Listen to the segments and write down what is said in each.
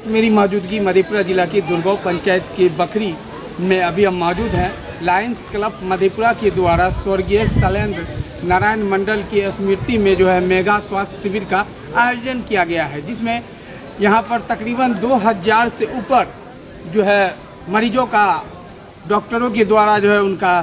मेरी मौजूदगी मधेपुरा जिला की दुर्गांव पंचायत के बखरी में अभी हम मौजूद हैं। लायंस क्लब मधेपुरा के द्वारा स्वर्गीय शैलेंद्र नारायण मंडल की स्मृति में जो है मेगा स्वास्थ्य शिविर का आयोजन किया गया है, जिसमें यहाँ पर तकरीबन 2000 से ऊपर जो है मरीजों का डॉक्टरों के द्वारा जो है उनका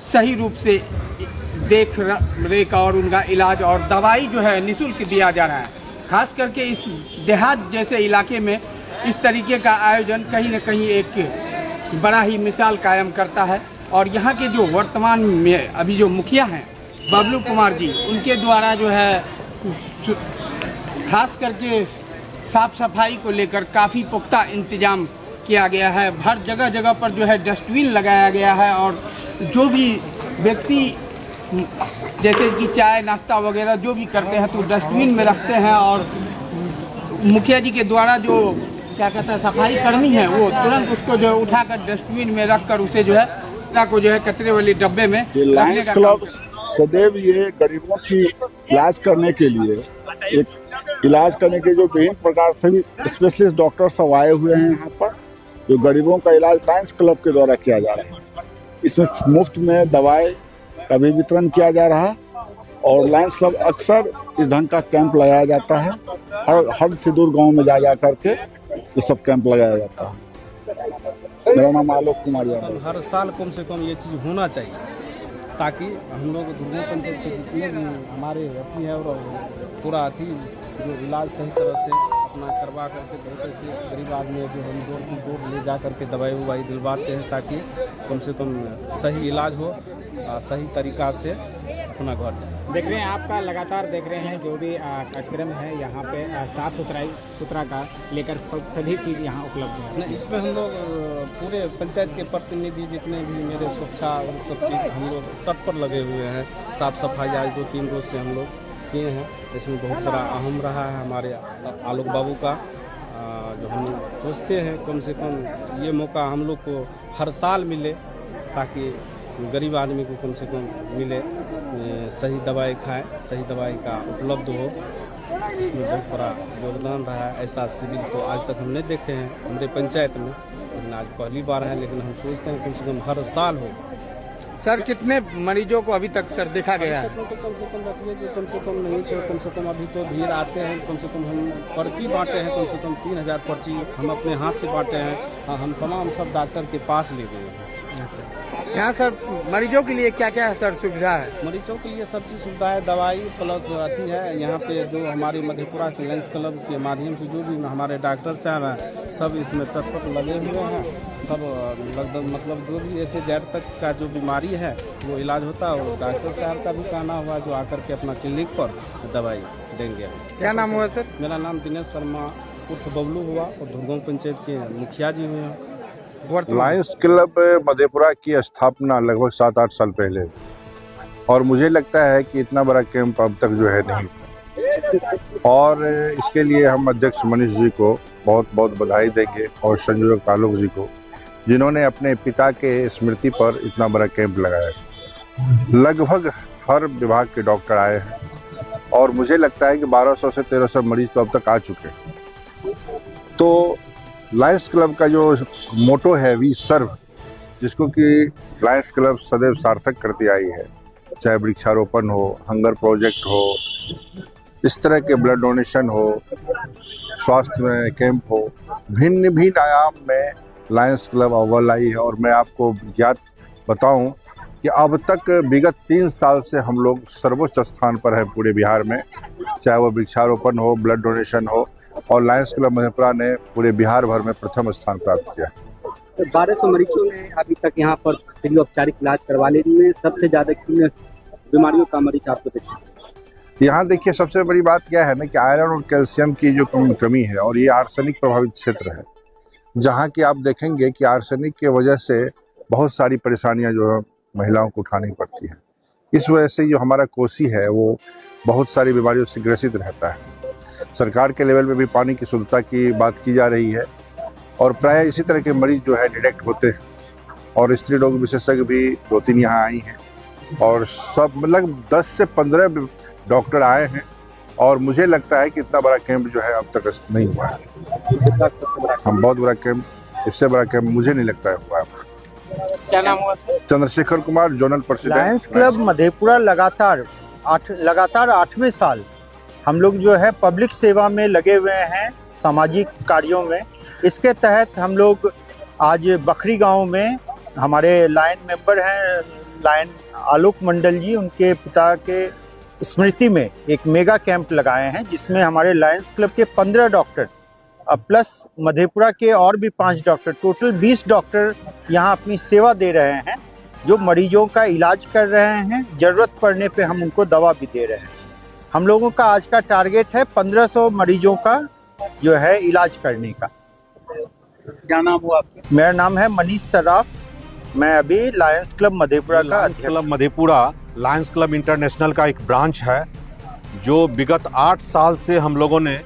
सही रूप से देख रेख और उनका इलाज और दवाई जो है निःशुल्क दिया जा रहा है। खास करके इस देहात जैसे इलाके में इस तरीके का आयोजन कहीं न कहीं एक बड़ा ही मिसाल कायम करता है। और यहाँ के जो वर्तमान में अभी जो मुखिया हैं बबलू कुमार जी, उनके द्वारा जो है खास करके साफ सफाई को लेकर काफ़ी पुख्ता इंतजाम किया गया है। हर जगह जगह पर जो है डस्टबिन लगाया गया है और जो भी व्यक्ति जैसे कि चाय नाश्ता वगैरह जो भी करते हैं तो डस्टबिन में रखते हैं और मुखिया जी के द्वारा जो क्या कहते हैं सफाई करनी है वो तुरंत उसको जो है उठाकर डस्टबिन में रखकर उसे जो है को जो है कचरे वाली डब्बे में। लायंस क्लब सदैव ये गरीबों की इलाज करने के लिए इलाज करने के जो विभिन्न प्रकार से भी स्पेशलिस्ट डॉक्टर सब आए हुए हैं यहाँ पर, जो गरीबों का इलाज लायंस क्लब के द्वारा किया जा रहा है। इसमें मुफ्त में दवाई का भी वितरण किया जा रहा है और लायंस क्लब अक्सर इस ढंग का कैंप लगाया जाता है। हर से दूर गाँव में जा करके ये सब कैंप लगाया जाता है। मेरा नाम आलोक कुमार यादव। हर साल कम से कम ये चीज़ होना चाहिए ताकि हम लोग दुर्गा पंचायत के जितने भी हमारे अथी है और पूरा अथी जो इलाज सही तरह से अपना करवा करके बहुत ऐसे गरीब आदमी जो हम दूर ले जा करके दवाई उवाई दिलवाते हैं ताकि कम से कम सही इलाज हो, सही तरीक़ा से अपना घर जाए। देख रहे हैं आपका लगातार देख रहे हैं जो भी कार्यक्रम है यहाँ पे साफ सुथरा का लेकर सभी चीज़ यहाँ उपलब्ध है। नहीं, इसमें हम लोग पूरे पंचायत के प्रतिनिधि जितने भी मेरे सुरक्षा सब चीज़ हम लोग तत्पर लगे हुए हैं। साफ़ सफाई आज 2-3 रोज से हम लोग किए हैं। इसमें बहुत बड़ा अहम रहा है हमारे आलोक बाबू का, जो हम सोचते हैं कम से कम ये मौका हम लोग को हर साल मिले ताकि गरीब आदमी को कम से कम मिले, सही दवाई खाए, सही दवाई का उपलब्ध हो। इसमें बहुत बड़ा योगदान रहा है। ऐसा शिविर तो आज तक हम नहीं देखे हैं हमारे पंचायत में, लेकिन आज पहली बार है। लेकिन हम सोचते हैं कम से कम हर साल हो। सर कितने मरीजों को अभी तक सर देखा गया है? तो कम से कम रखिए जो कम से कम नहीं तो कम से कम अभी तो भीड़ आते हैं। कम से कम हम पर्ची बांटे हैं, कम से कम 3000 पर्ची हम अपने हाथ से बांटे हैं। हाँ, हम तमाम सब डॉक्टर के पास ले गए हैं। यहाँ सर मरीजों के लिए क्या क्या है सर सुविधा है? मरीजों के लिए सब चीज़ सुविधा है, दवाई प्लस अथी है। यहाँ पे जो हमारी मधेपुरा के लायंस क्लब के माध्यम से जो भी हमारे डॉक्टर साहब हैं सब इसमें तत्पर लगे हुए हैं। सब लगभग मतलब जो भी ऐसे जड़ तक का जो बीमारी है वो इलाज होता है। वो डॉक्टर साहब का भी कहना हुआ जो आकर के अपना क्लिनिक पर दवाई देंगे। क्या नाम हुआ सर? मेरा नाम दिनेश शर्मा उर्फ बबलू हुआ और दुर्गांव पंचायत के मुखिया जी हुए हैं। लायंस क्लब मधेपुरा की स्थापना लगभग 7-8 साल पहले और मुझे लगता है कि इतना बड़ा कैंप अब तक जो है नहीं। और इसके लिए हम अध्यक्ष मनीष जी को बहुत बहुत बधाई देंगे और संयोजक आलोक जी को, जिन्होंने अपने पिता के स्मृति पर इतना बड़ा कैंप लगाया। लगभग हर विभाग के डॉक्टर आए हैं और मुझे लगता है कि 1200 से 1300 मरीज तो अब तक आ चुके हैं। तो लायंस क्लब का जो मोटो है वी सर्व, जिसको कि लायंस क्लब सदैव सार्थक करती आई है, चाहे वृक्षारोपण हो, हंगर प्रोजेक्ट हो, इस तरह के ब्लड डोनेशन हो, स्वास्थ्य में कैंप हो, भिन्न भिन्न आयाम में लायंस क्लब अव्वल आई है। और मैं आपको ज्ञात बताऊं कि अब तक विगत 3 साल से हम लोग सर्वोच्च स्थान पर हैं पूरे बिहार में, चाहे वो वृक्षारोपण हो, ब्लड डोनेशन हो, और लायंस क्लब मधेपुरा ने पूरे बिहार भर में प्रथम स्थान प्राप्त किया। 1200 मरीजों ने अभी तक यहाँ पर फ्री औपचारिक इलाज करवा लेने। सबसे ज़्यादा किन बीमारियों का मरीज आपको देखा? यहाँ देखिए सबसे बड़ी बात क्या है ना कि आयरन और कैल्शियम की जो कमी है, और ये आर्सेनिक प्रभावित क्षेत्र है, जहाँ की आप देखेंगे कि आर्सेनिक की वजह से बहुत सारी परेशानियाँ जो है महिलाओं को उठानी पड़ती है। इस वजह से जो हमारा कोसी है वो बहुत सारी बीमारियों से ग्रसित रहता है। सरकार के लेवल पे भी पानी की शुद्धता की बात की जा रही है और प्राय इसी तरह के मरीज जो है डिटेक्ट होते हैं। और स्त्री रोग विशेषज्ञ भी 2-3 यहाँ आई हैं और सब मतलब 10 से 15 डॉक्टर आए हैं और मुझे लगता है कि इतना बड़ा कैंप जो है अब तक नहीं हुआ है। सबसे बड़ा हम बहुत बड़ा कैंप, इससे बड़ा कैंप मुझे नहीं लगता है हुआ है। क्या नाम हुआ? Chandrashekhar Kumar, zonal president, Lions club Madhepura लगातार 8वें साल हम लोग जो है पब्लिक सेवा में लगे हुए हैं, सामाजिक कार्यों में। इसके तहत हम लोग आज बखरी गांव में हमारे लायन मेंबर हैं लायन आलोक मंडल जी, उनके पिता के स्मृति में एक मेगा कैंप लगाए हैं, जिसमें हमारे लायंस क्लब के 15 डॉक्टर प्लस मधेपुरा के और भी 5 डॉक्टर, टोटल 20 डॉक्टर यहाँ अपनी सेवा दे रहे हैं, जो मरीजों का इलाज कर रहे हैं। ज़रूरत पड़ने पे हम उनको दवा भी दे रहे हैं। हम लोगों का आज का टारगेट है 1500 मरीजों का जो है इलाज करने का। क्या नाम हुआ आपका? मेरा नाम है मनीष सराफ, मैं अभी लायंस क्लब मधेपुरा का Lions club Madhepura Lions club international का एक ब्रांच है, जो विगत 8 साल से हम लोगों ने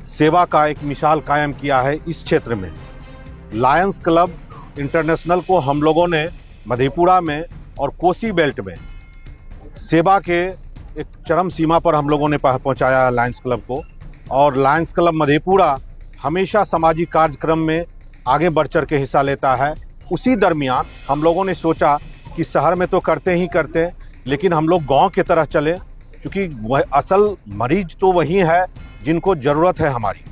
सेवा का एक मिसाल कायम किया है इस क्षेत्र में। लायंस क्लब इंटरनेशनल को हम लोगों ने मधेपुरा में और कोसी बेल्ट में सेवा के एक चरम सीमा पर हम लोगों ने पहुंचाया लायंस क्लब को। और लायंस क्लब मधेपुरा हमेशा सामाजिक कार्यक्रम में आगे बढ़ चढ़ के हिस्सा लेता है। उसी दरमियान हम लोगों ने सोचा कि शहर में तो करते ही करते, लेकिन हम लोग गांव की तरह चले, क्योंकि वह असल मरीज तो वही है जिनको ज़रूरत है हमारी,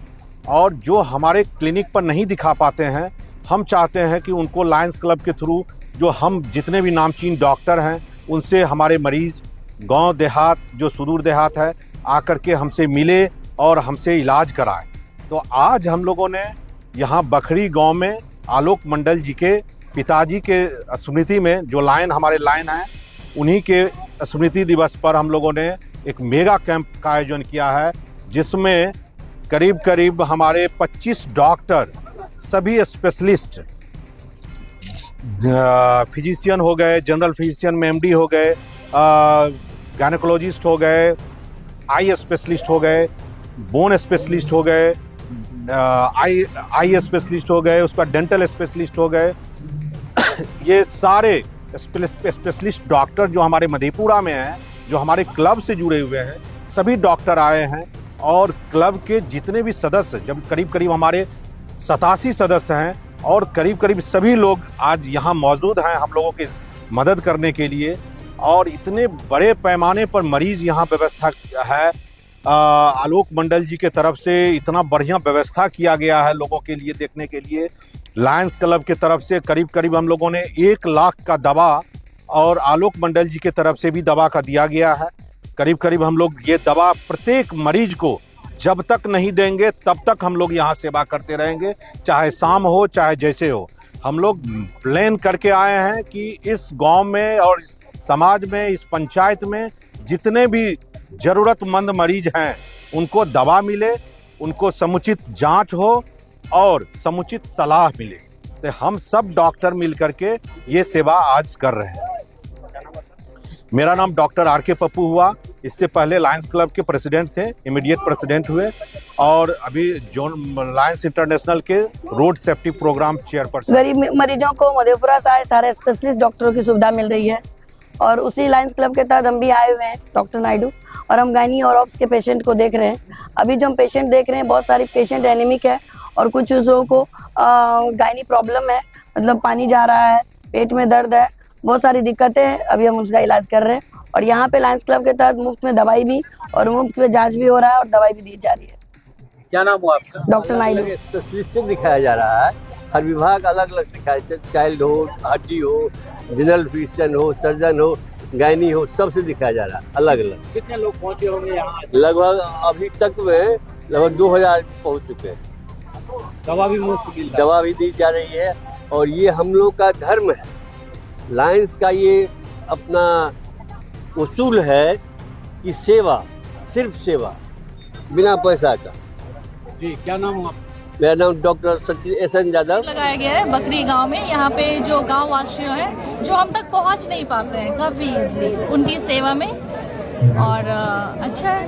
और जो हमारे क्लिनिक पर नहीं दिखा पाते हैं, हम चाहते हैं कि उनको लायंस क्लब के थ्रू जो हम जितने भी नामचीन डॉक्टर हैं उनसे हमारे मरीज गांव देहात जो सुदूर देहात है आकर के हमसे मिले और हमसे इलाज कराए। तो आज हम लोगों ने यहाँ बखरी गांव में आलोक मंडल जी के पिताजी के स्मृति में, जो लायन हमारे लायन हैं, उन्हीं के स्मृति दिवस पर हम लोगों ने एक मेगा कैंप का आयोजन किया है, जिसमें करीब करीब हमारे 25 डॉक्टर, सभी स्पेशलिस्ट, फिजिशियन हो गए, जनरल फिजिशियन में MD हो गए, गायनेकोलॉजिस्ट हो गए, आई स्पेशलिस्ट हो गए, बोन स्पेशलिस्ट हो गए, आई स्पेशलिस्ट हो गए, उसका डेंटल स्पेशलिस्ट हो गए। ये सारे स्पेशलिस्ट डॉक्टर जो हमारे मधेपुरा में हैं, जो हमारे क्लब से जुड़े हुए हैं, सभी डॉक्टर आए हैं। और क्लब के जितने भी सदस्य, जब करीब करीब हमारे 87 सदस्य हैं, और करीब करीब सभी लोग आज यहाँ मौजूद हैं हम लोगों की मदद करने के लिए। और इतने बड़े पैमाने पर मरीज यहाँ व्यवस्था है, आलोक मंडल जी के तरफ से इतना बढ़िया व्यवस्था किया गया है लोगों के लिए देखने के लिए। लायंस क्लब के तरफ से करीब करीब हम लोगों ने 1 लाख का दवा, और आलोक मंडल जी के तरफ से भी दवा का दिया गया है। करीब करीब हम लोग ये दवा प्रत्येक मरीज को जब तक नहीं देंगे तब तक हम लोग यहाँ सेवा करते रहेंगे, चाहे शाम हो चाहे जैसे हो। हम लोग प्लान करके आए हैं कि इस गांव में और इस समाज में, इस पंचायत में जितने भी ज़रूरतमंद मरीज हैं उनको दवा मिले, उनको समुचित जांच हो और समुचित सलाह मिले। तो हम सब डॉक्टर मिल करके ये सेवा आज कर रहे हैं। मेरा नाम डॉक्टर RK पप्पू हुआ। इससे पहले लायंस क्लब के प्रेसिडेंट थे, इमीडिएट प्रेसिडेंट हुए, और अभी जोन लायंस इंटरनेशनल के रोड सेफ्टी प्रोग्राम चेयरपर्सन। गरीब मरीजों को मधेपुरा से सारे स्पेशलिस्ट डॉक्टरों की सुविधा मिल रही है, और उसी लायंस क्लब के तहत हम भी आए हुए हैं, डॉक्टर नायडू, और हम गायनी और ऑप्स के पेशेंट को देख रहे हैं। अभी जो हम पेशेंट देख रहे हैं, बहुत सारी पेशेंट एनीमिक है, और कुछ लोगों को गायनी प्रॉब्लम है, मतलब पानी जा रहा है, पेट में दर्द है, बहुत सारी दिक्कतें हैं। अभी हम उसका इलाज कर रहे हैं, और यहाँ पे लायंस क्लब के तहत मुफ्त में दवाई भी और मुफ्त में जांच भी हो रहा है, और दवाई भी दी जा रही है। क्या नाम हुआ आपका? डॉक्टर नायडू। स्पेशलिस्ट दिखाया जा रहा है, हर विभाग अलग अलग दिखाया, चाइल्ड हो, हड्डी हो, जनरल फिजिशियन हो, सर्जन हो, गायनी हो, सबसे दिखाया जा रहा है अलग अलग। कितने लोग पहुंचे होंगे यहाँ? लगभग अभी तक में लगभग 2000 पहुँच चुके हैं। दवा भी मुफ्त मिल रहा है? दवा भी दी जा रही है, और ये हम लोग का धर्म है, लायंस का ये अपना उसूल है कि सेवा, सिर्फ सेवा, बिना पैसा का। जी, क्या नाम हुआ? मेरा नाम डॉक्टर सचिन SN यादव। लगाया गया है बकरी गांव में। यहाँ पे जो गांव वासियों हैं जो हम तक पहुँच नहीं पाते हैं काफ़ी इजली, उनकी सेवा में, और अच्छा है।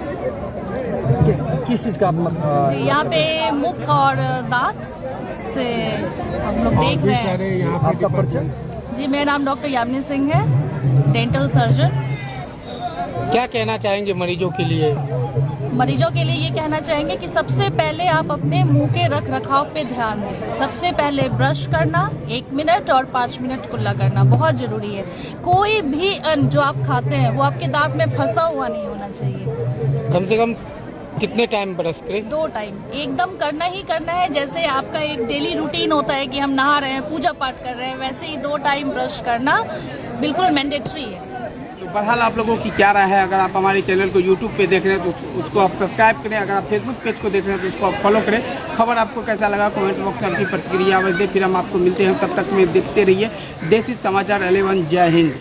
किस चीज़ का आप यहाँ पे मुख और दांत से हम लोग देख रहे हैं। आपका परिचय? जी, मेरा नाम डॉक्टर यामिनी सिंह है, डेंटल सर्जन। क्या कहना चाहेंगे मरीजों के लिए? मरीजों के लिए ये कहना चाहेंगे कि सबसे पहले आप अपने मुंह के रख रखाव पे ध्यान दें। सबसे पहले ब्रश करना 1 मिनट और 5 मिनट कुल्ला करना बहुत ज़रूरी है। कोई भी अन्न जो आप खाते हैं वो आपके दांत में फंसा हुआ नहीं होना चाहिए। कम से कम कितने टाइम ब्रश करें? 2 टाइम एकदम करना ही करना है। जैसे आपका एक डेली रूटीन होता है कि हम नहा रहे हैं, पूजा पाठ कर रहे हैं, वैसे ही 2 टाइम ब्रश करना बिल्कुल मैंडेटरी है। तो बहरहाल आप लोगों की क्या राय है? अगर आप हमारे चैनल को यूट्यूब पे देख रहे हैं तो उसको आप सब्सक्राइब करें। अगर आप फेसबुक पेज को देख रहे हैं तो उसको आप फॉलो करें। खबर आपको कैसा लगा कमेंट बॉक्स में आपकी प्रतिक्रिया अवश्य दें। फिर हम आपको मिलते हैं, तब तक में देखते रहिए देसी समाचार 11। जय हिंद।